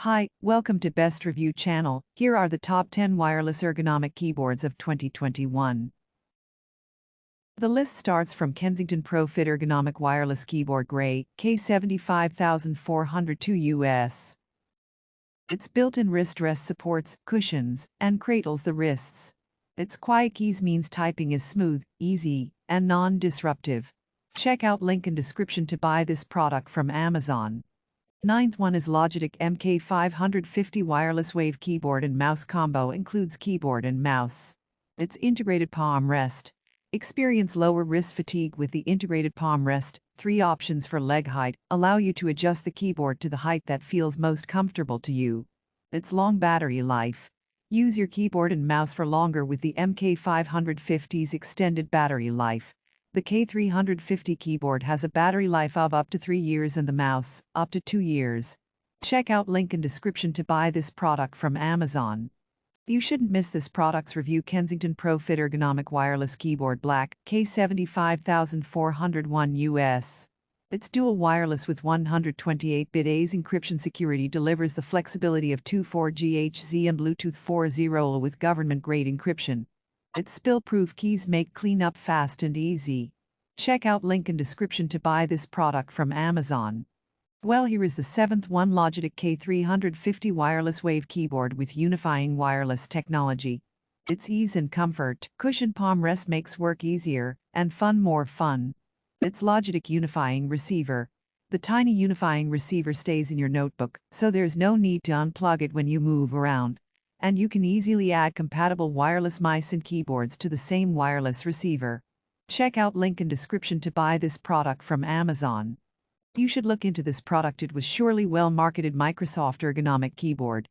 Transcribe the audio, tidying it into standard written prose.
Hi, welcome to Best Review channel. Here are the top 10 wireless ergonomic keyboards of 2021. The list starts from Kensington ProFit Ergonomic Wireless Keyboard Grey, K75402 US. Its built-in wrist rest supports cushions and cradles the wrists. Its quiet keys means typing is smooth, easy, and non-disruptive. Check out link in description to buy this product from Amazon. Ninth one is Logitech MK550 Wireless Wave Keyboard and Mouse Combo includes keyboard and mouse. Its integrated palm rest. Experience lower wrist fatigue with the integrated palm rest. 3 options for leg height allow you to adjust the keyboard to the height that feels most comfortable to you. Its long battery life. Use your keyboard and mouse for longer with the MK550's extended battery life. The K350 keyboard has a battery life of up to 3 years and the mouse, up to 2 years. Check out link in description to buy this product from Amazon. You shouldn't miss this product's review. Kensington ProFit Ergonomic Wireless Keyboard Black, K75401 US. Its dual wireless with 128-bit ACE encryption security delivers the flexibility of 2.4GHz and Bluetooth 4.0 with government-grade encryption. Its spill-proof keys make cleanup fast and easy. Check out link in description to buy this product from Amazon. Well, here is the 7th one, Logitech K350 Wireless Wave Keyboard with unifying wireless technology. Its ease and comfort, cushion palm rest makes work easier, and fun more fun. Its Logitech unifying receiver. The tiny unifying receiver stays in your notebook, so there's no need to unplug it when you move around. And you can easily add compatible wireless mice and keyboards to the same wireless receiver. Check out link in description to buy this product from Amazon. You should look into this product. It was surely well marketed Microsoft ergonomic keyboard.